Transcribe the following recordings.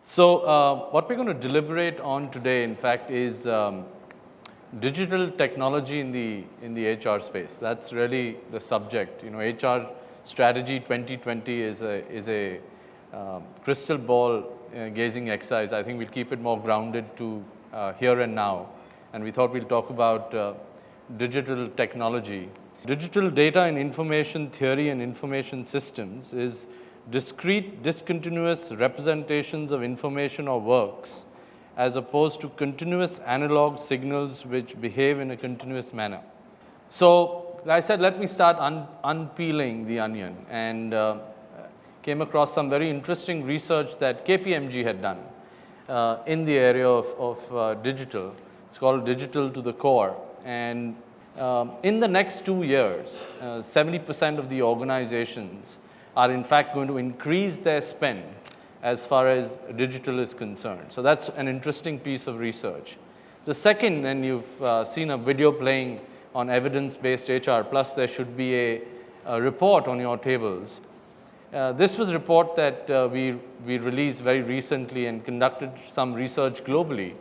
So what we're going to deliberate on today, in fact, is digital technology in the HR space. That's really the subject. You know, HR strategy 2020 is a crystal ball gazing exercise. I think we'll keep it more grounded to here and now, and we thought we'll talk about digital technology. Digital data and information theory and information systems is discrete, discontinuous representations of information or works as opposed to continuous analog signals which behave in a continuous manner. So, like I said, let me start unpeeling the onion, and came across some very interesting research that KPMG had done in the area of digital. It's called Digital to the Core, and in the next 2 years, 70% of the organizations are in fact going to increase their spend as far as digital is concerned. So that's an interesting piece of research. The second, and you've seen a video playing on evidence-based HR, plus there should be a report on your tables. This was a report that we released very recently and conducted some research globally.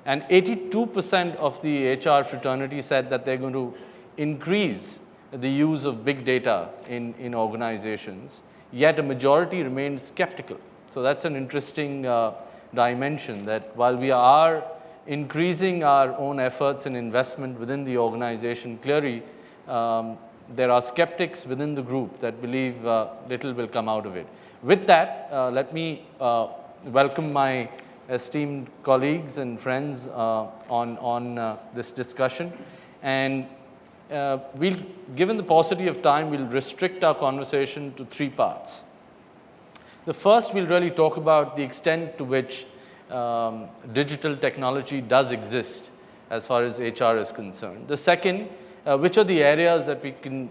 And 82% of the HR fraternity said that they're going to increase the use of big data in organizations, yet a majority remained skeptical. So that's an interesting dimension, that while we are increasing our own efforts and investment within the organization, clearly there are skeptics within the group that believe little will come out of it. With that, let me welcome my esteemed colleagues and friends on this discussion. And given the paucity of time, we'll restrict our conversation to 3 parts. The first, we'll really talk about the extent to which digital technology does exist as far as HR is concerned. The second, which are the areas that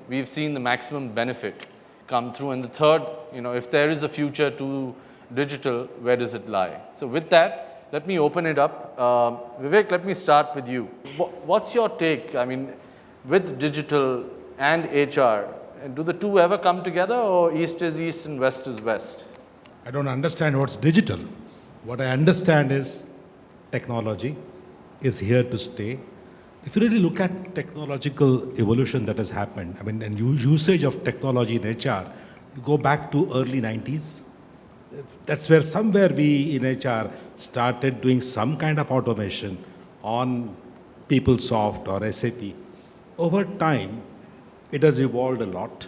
we've seen the maximum benefit come through. And the third, you know, if there is a future to digital, where does it lie? So with that, let me open it up. Vivek, let me start with you. What's your take? I mean, with digital and HR, do the two ever come together, or east is east and west is west? I don't understand what's digital. What I understand is technology is here to stay. If you really look at technological evolution that has happened, I mean, and usage of technology in HR, you go back to early 90s. That's where somewhere we in HR started doing some kind of automation on PeopleSoft or SAP. Over time, it has evolved a lot.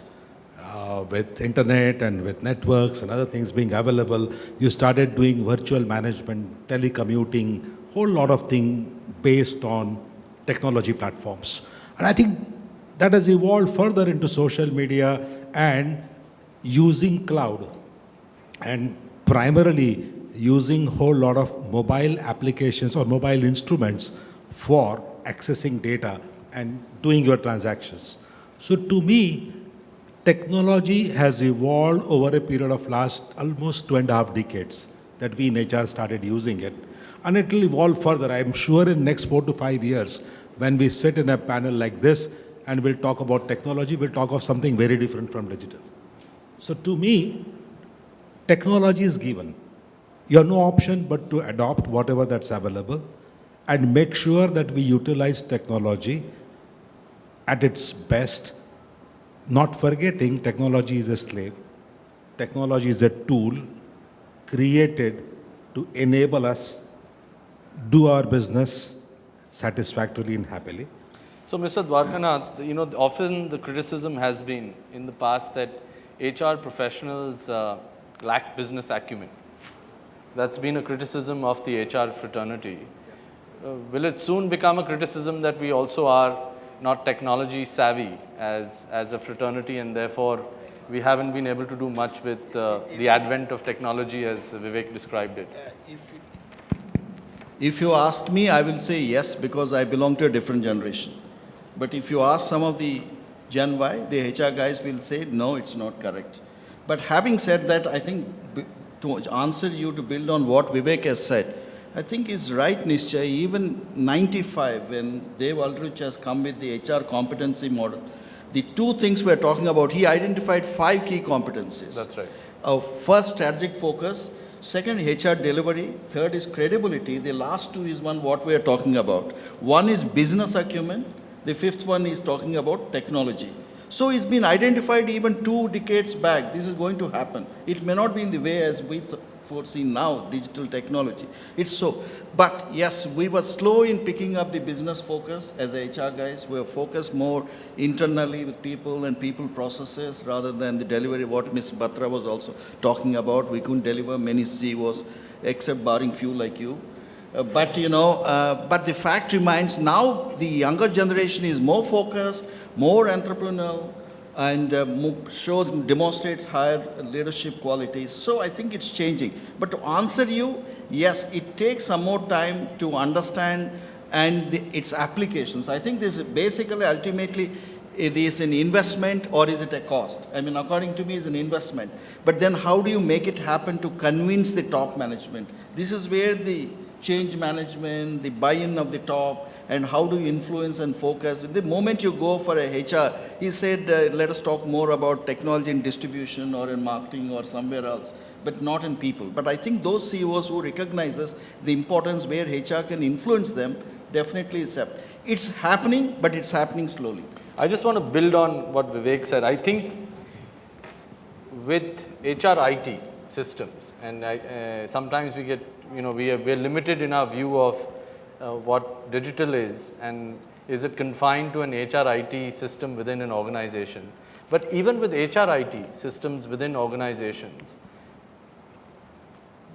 With internet and with networks and other things being available, you started doing virtual management, telecommuting, whole lot of things based on technology platforms. And I think that has evolved further into social media and using cloud, and primarily using whole lot of mobile applications or mobile instruments for accessing data and doing your transactions. So to me, technology has evolved over a period of last almost 2.5 decades that we in HR started using it. And it will evolve further. I'm sure in next 4 to 5 years, when we sit in a panel like this and we'll talk about technology, we'll talk of something very different from digital. So to me, technology is given. You have no option but to adopt whatever that's available and make sure that we utilize technology at its best. Not forgetting technology is a slave. Technology is a tool created to enable us do our business satisfactorily and happily. So, Mr. Dwarkanath, you know, often the criticism has been in the past that HR professionals lack business acumen. That's been a criticism of the HR fraternity. Will it soon become a criticism that we also are not technology savvy as a fraternity, and therefore we haven't been able to do much with the advent of technology as Vivek described it? If you ask me, I will say yes, because I belong to a different generation. But if you ask some of the Gen Y, the HR guys will say, no, it's not correct. But having said that, I think to answer you, to build on what Vivek has said, I think is right, Nishchay. Even 95, when Dev Aldrich has come with the HR competency model, the 2 things we're talking about, he identified 5 key competencies. That's right. First, strategic focus. Second, HR delivery. Third is credibility. The last two is one what we are talking about. One is business acumen. The fifth one is talking about technology. So it's been identified even 2 decades back. This is going to happen. It may not be in the way as we foresee now, digital technology. It's so. But yes, we were slow in picking up the business focus as HR guys. We were focused more internally with people and people processes rather than the delivery, what Ms. Batra was also talking about. We couldn't deliver many CEOs except barring few like you. But the fact remains now the younger generation is more focused, more entrepreneurial, and demonstrates higher leadership qualities. So I think it's changing. But to answer you, yes, it takes some more time to understand and its applications. I think this is basically, ultimately, it is an investment or is it a cost? I mean, according to me, it's an investment. But then how do you make it happen to convince the top management? This is where the change management, the buy-in of the top, and how do you influence and focus. The moment you go for a HR, he said, let us talk more about technology in distribution or in marketing or somewhere else, but not in people. But I think those CEOs who recognizes the importance where HR can influence them, definitely is happening. It's happening, but it's happening slowly. I just want to build on what Vivek said. I think with HR IT systems, and sometimes we get, we're limited in our view of what digital is, and is it confined to an HR IT system within an organization. But even with HR IT systems within organizations,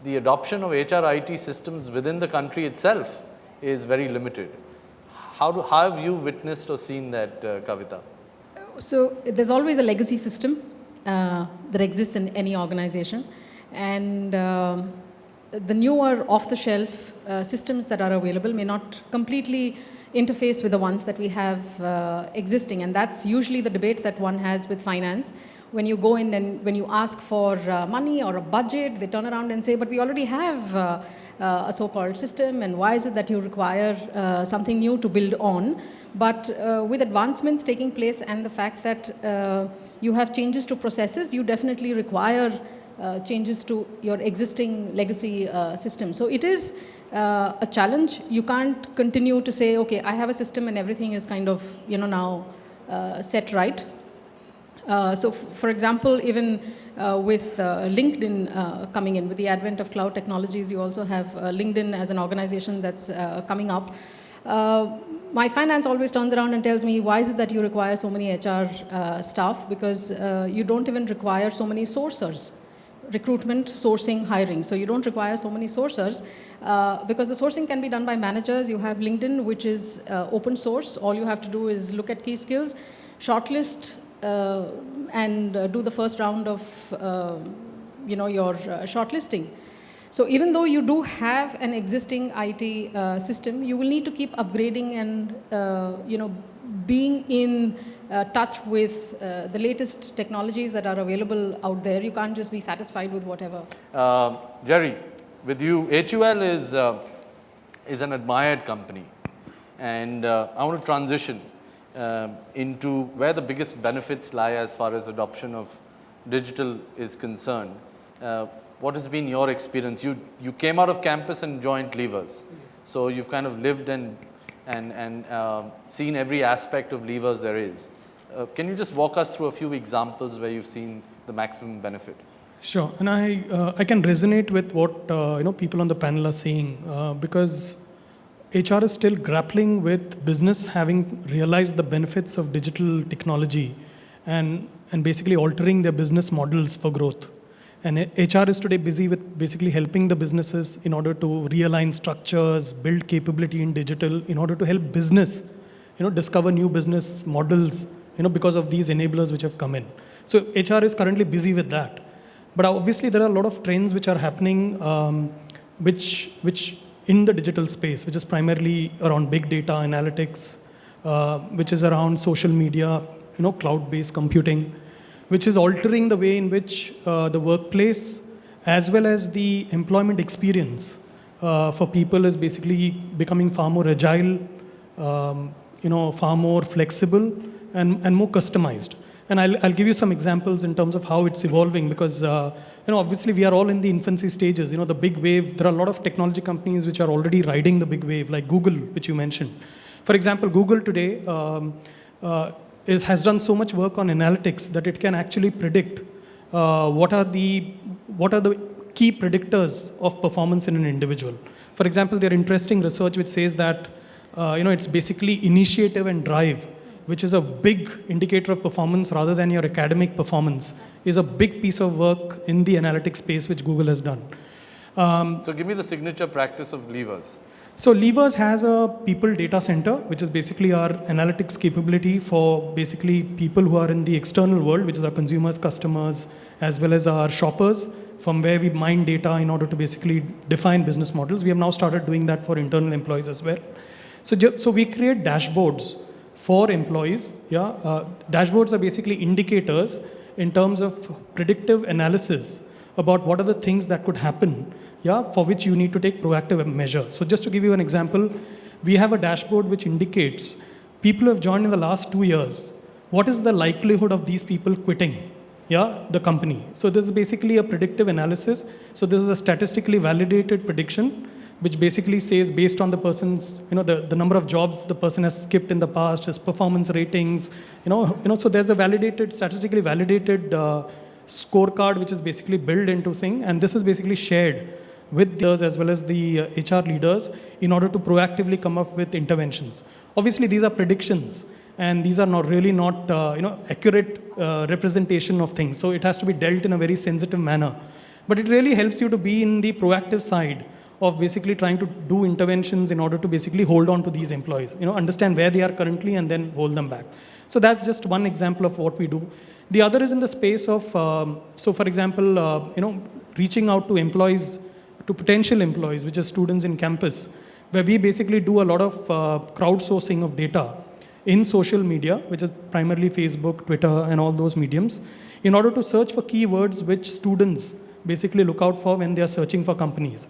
the adoption of HR IT systems within the country itself is very limited. How have you witnessed or seen that, Kavita? So there's always a legacy system that exists in any organization, and the newer off-the-shelf systems that are available may not completely interface with the ones that we have existing, and that's usually the debate that one has with finance. When you go in and when you ask for money or a budget, they turn around and say, but we already have a so-called system, and why is it that you require something new to build on? But with advancements taking place and the fact that you have changes to processes, you definitely require changes to your existing legacy system. So it is a challenge. You can't continue to say, okay, I have a system and everything is kind of, now set right. So for example, even with LinkedIn coming in, with the advent of cloud technologies, you also have LinkedIn as an organization that's coming up. My finance always turns around and tells me, why is it that you require so many HR staff? Because you don't even require so many sourcers. Recruitment, sourcing, hiring. So you don't require so many sourcers because the sourcing can be done by managers. You have LinkedIn, which is open source. All you have to do is look at key skills, shortlist, and do the first round of your shortlisting. So even though you do have an existing IT system, you will need to keep upgrading and being in touch with the latest technologies that are available out there. You can't just be satisfied with whatever. Jerry, with you, HUL is an admired company, and I want to transition into where the biggest benefits lie as far as adoption of digital is concerned. What has been your experience? You came out of campus and joined Levers, yes. So you've kind of lived and seen every aspect of Levers there is. Can you just walk us through a few examples where you've seen the maximum benefit? Sure, and I can resonate with what people on the panel are saying because HR is still grappling with business having realized the benefits of digital technology and basically altering their business models for growth. And HR is today busy with basically helping the businesses in order to realign structures, build capability in digital, in order to help business, discover new business models, because of these enablers which have come in. So HR is currently busy with that. But obviously there are a lot of trends which are happening, which in the digital space, which is primarily around big data analytics, which is around social media, cloud-based computing, which is altering the way in which the workplace as well as the employment experience for people is basically becoming far more agile, far more flexible and more customized. And I'll give you some examples in terms of how it's evolving because, obviously we are all in the infancy stages. The big wave, there are a lot of technology companies which are already riding the big wave, like Google, which you mentioned. For example, Google today has done so much work on analytics that it can actually predict what are the key predictors of performance in an individual. For example, there are interesting research which says that it's basically initiative and drive, which is a big indicator of performance rather than your academic performance, is a big piece of work in the analytics space which Google has done. So give me the signature practice of Levers. So Levers has a people data center, which is basically our analytics capability for basically people who are in the external world, which is our consumers, customers, as well as our shoppers, from where we mine data in order to basically define business models. We have now started doing that for internal employees as well. So we create dashboards for employees. Dashboards are basically indicators in terms of predictive analysis about what are the things that could happen, for which you need to take proactive measures. So just to give you an example, we have a dashboard which indicates people who have joined in the last 2 years. What is the likelihood of these people quitting, the company? So this is basically a predictive analysis. So this is a statistically validated prediction, which basically says based on the person's, the number of jobs the person has skipped in the past, his performance ratings, so there's a statistically validated scorecard which is basically built into thing, and this is basically shared with theirs as well as the HR leaders in order to proactively come up with interventions. Obviously, these are predictions, and these are not accurate representation of things. So it has to be dealt in a very sensitive manner. But it really helps you to be in the proactive side of basically trying to do interventions in order to basically hold on to these employees, understand where they are currently and then hold them back. So that's just one example of what we do. The other is in the space of, so for example, reaching out to employees, to potential employees, which are students in campus, where we basically do a lot of crowdsourcing of data in social media, which is primarily Facebook, Twitter, and all those mediums, in order to search for keywords which students basically look out for when they are searching for companies.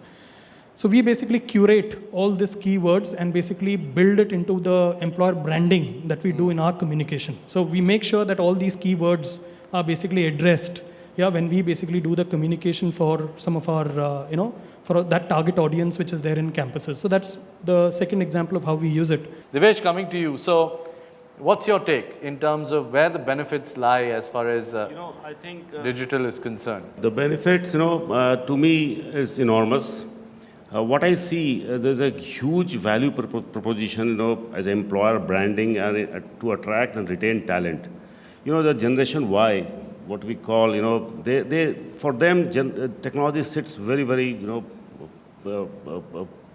So we basically curate all these keywords and basically build it into the employer branding that we do in our communication. So we make sure that all these keywords are basically addressed, when we basically do the communication for some of our, for that target audience which is there in campuses. So that's the second example of how we use it. Devesh, coming to you. So what's your take in terms of where the benefits lie as far as I think digital is concerned? the benefits, to me is enormous. What I see, there's a huge value proposition, as an employer branding and to attract and retain talent. The Generation Y, what we call, they for them, technology sits very, very,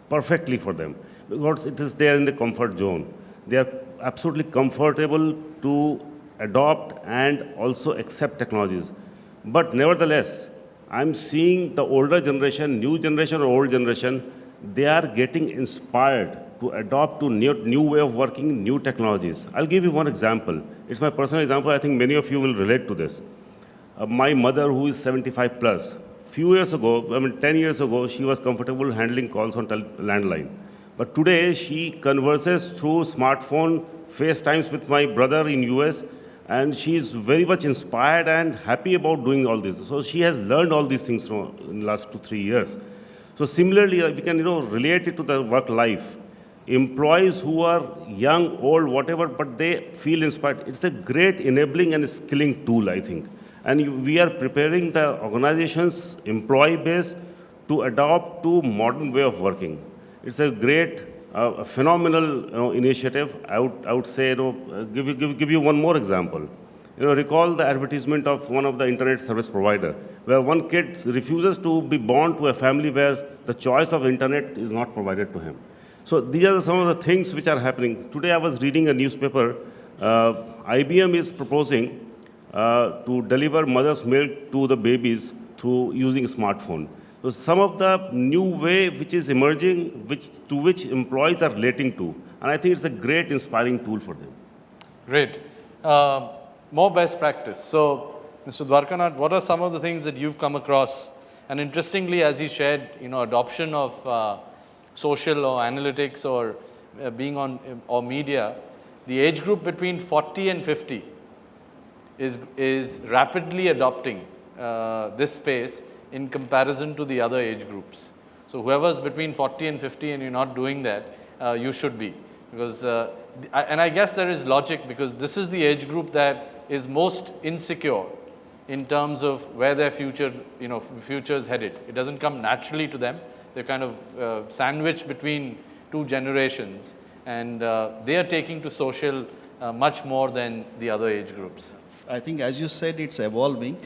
perfectly for them because it is there in the comfort zone. They are absolutely comfortable to adopt and also accept technologies. But nevertheless, I'm seeing the older generation, new generation or old generation, they are getting inspired to adopt to new way of working, new technologies. I'll give you one example. It's my personal example. I think many of you will relate to this. My mother, who is 75 plus, few years ago, 10 years ago, she was comfortable handling calls on landline. But today, she converses through smartphone, FaceTimes with my brother in US, and she is very much inspired and happy about doing all this. So she has learned all these things in the last 2-3 years. So similarly, we can relate it to the work life. Employees who are young, old, whatever, but they feel inspired. It's a great enabling and skilling tool, I think. And we are preparing the organization's employee base to adopt to modern way of working. It's a great, phenomenal initiative. I would say, give you one more example. Recall the advertisement of one of the internet service provider, where one kid refuses to be born to a family where the choice of internet is not provided to him. So these are some of the things which are happening. Today I was reading a newspaper. IBM is proposing to deliver mother's milk to the babies through using a smartphone. So some of the new way which is emerging, to which employees are relating to, and I think it's a great inspiring tool for them. Great. More best practice. So, Mr. Dwarkanath, what are some of the things that you've come across? And interestingly, as he shared, adoption of social or analytics or being on or media, the age group between 40 and 50 is rapidly adopting this space in comparison to the other age groups. So whoever's between 40 and 50 and you're not doing that, you should be. Because, and I guess there is logic, because this is the age group that is most insecure in terms of where their future, future is headed. It doesn't come naturally to them. They're kind of sandwiched between two generations, and they are taking to social much more than the other age groups. I think, as you said, it's evolving,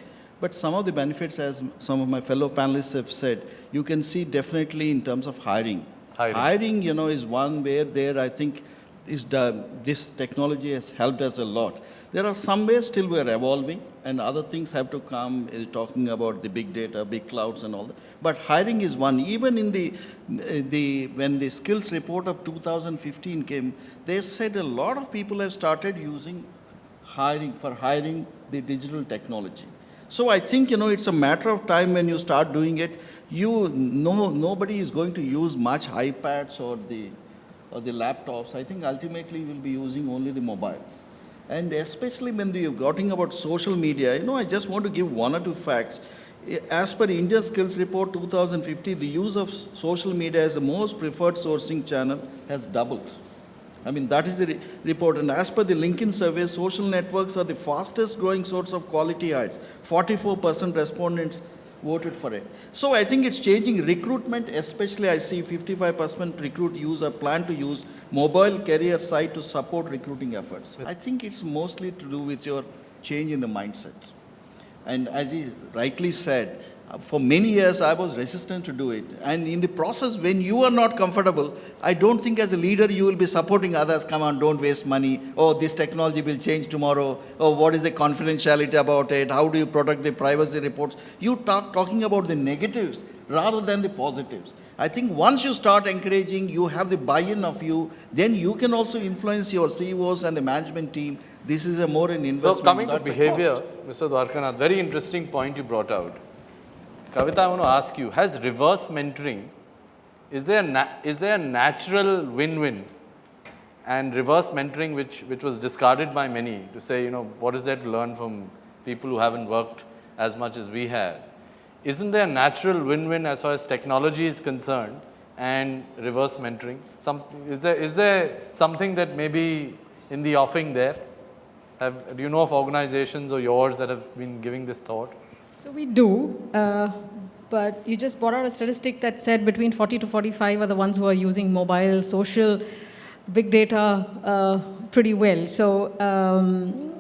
but some of the benefits, as some of my fellow panelists have said, you can see definitely in terms of hiring. Hiring, is one where I think this technology has helped us a lot. There are some ways still we are evolving, and other things have to come, talking about the big data, big clouds and all that. But hiring is one. Even in when the skills report of 2015 came, they said a lot of people have started using hiring the digital technology. So I think, it's a matter of time when you start doing it. Nobody is going to use much iPads or the laptops. I think ultimately we'll be using only the mobiles. And especially when you're talking about social media, I just want to give one or two facts. As per India Skills Report 2050, the use of social media as the most preferred sourcing channel has doubled. I mean, that is the report. And as per the LinkedIn survey, social networks are the fastest growing source of quality hires. 44% respondents voted for it. So I think it's changing recruitment, especially I see 55% plan to use mobile career site to support recruiting efforts. I think it's mostly to do with your change in the mindset. And as he rightly said, for many years I was resistant to do it. And in the process, when you are not comfortable, I don't think as a leader you will be supporting others. Come on, don't waste money. Oh, this technology will change tomorrow. Oh, what is the confidentiality about it? How do you protect the privacy reports? You talking about the negatives rather than the positives. I think once you start encouraging, you have the buy-in of you, then you can also influence your CEOs and the management team. This is an investment. So coming to behavior, Mr. Dwarkanath, very interesting point you brought out. Kavita, I want to ask you, has reverse mentoring, is there a natural win-win? And reverse mentoring, which was discarded by many, to say, what is there to learn from people who haven't worked as much as we have? Isn't there a natural win-win as far as technology is concerned and reverse mentoring? Is there something that may be in the offing there? Do you know of organizations or yours that have been giving this thought? So we do, but you just brought out a statistic that said between 40 to 45 are the ones who are using mobile, social, big data pretty well. So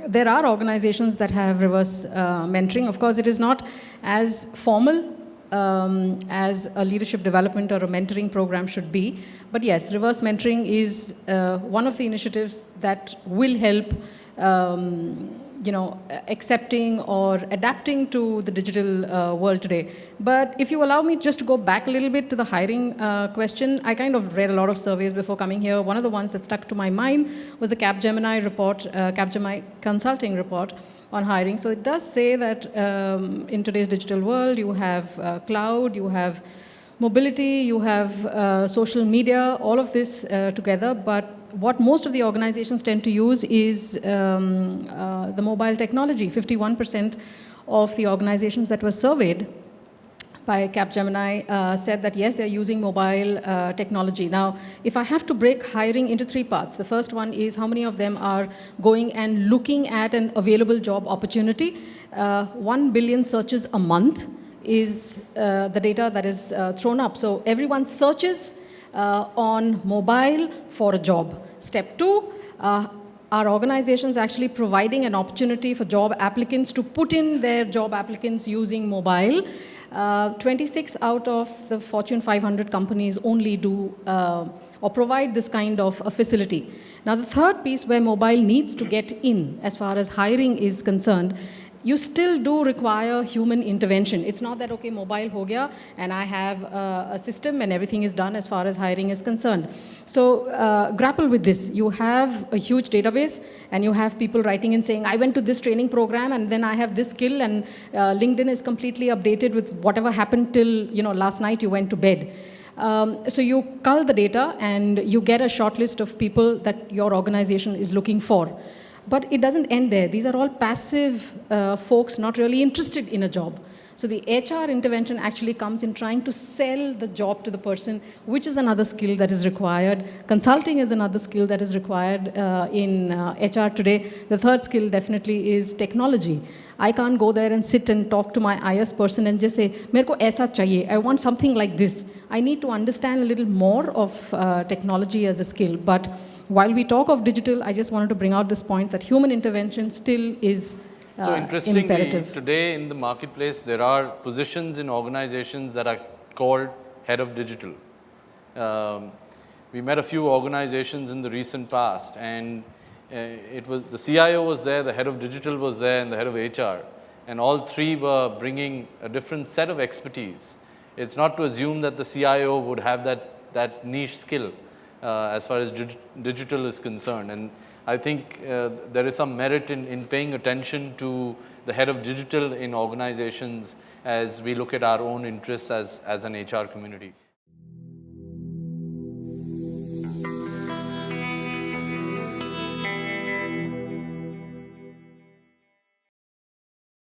there are organizations that have reverse mentoring. Of course, it is not as formal as a leadership development or a mentoring program should be. But yes, reverse mentoring is one of the initiatives that will help accepting or adapting to the digital world today. But if you allow me just to go back a little bit to the hiring question, I kind of read a lot of surveys before coming here. One of the ones that stuck to my mind was the Capgemini report, Capgemini consulting report on hiring. So it does say that in today's digital world, you have cloud, you have mobility, you have social media, all of this together. But what most of the organizations tend to use is the mobile technology. 51% of the organizations that were surveyed by Capgemini said that yes, they're using mobile technology. Now, if I have to break hiring into three parts, the first one is how many of them are going and looking at an available job opportunity. 1 billion searches a month is the data that is thrown up. So everyone searches on mobile for a job. Step two, are organizations actually providing an opportunity for job applicants to put in their job applicants using mobile? 26 out of the Fortune 500 companies only do or provide this kind of a facility. Now, the third piece where mobile needs to get in as far as hiring is concerned, you still do require human intervention. It's not that, okay, mobile ho gaya and I have a system and everything is done as far as hiring is concerned. So grapple with this. You have a huge database and you have people writing in saying, I went to this training program and then I have this skill, and LinkedIn is completely updated with whatever happened till last night you went to bed. So you cull the data and you get a short list of people that your organization is looking for. But it doesn't end there. These are all passive folks not really interested in a job. So the HR intervention actually comes in trying to sell the job to the person, which is another skill that is required. Consulting is another skill that is required in HR today. The third skill definitely is technology. I can't go there and sit and talk to my IS person and just say, "Mere ko aisa chahiye. I want something like this." I need to understand a little more of technology as a skill. But while we talk of digital, I just wanted to bring out this point that human intervention still is So interestingly, imperative. today in the marketplace, there are positions in organizations that are called head of digital. We met a few organizations in the recent past, and it was the CIO was there, the head of digital was there, and the head of HR, and all three were bringing a different set of expertise. It's not to assume that the CIO would have that niche skill as far as digital is concerned, and I think there is some merit in paying attention to the head of digital in organizations as we look at our own interests as an HR community.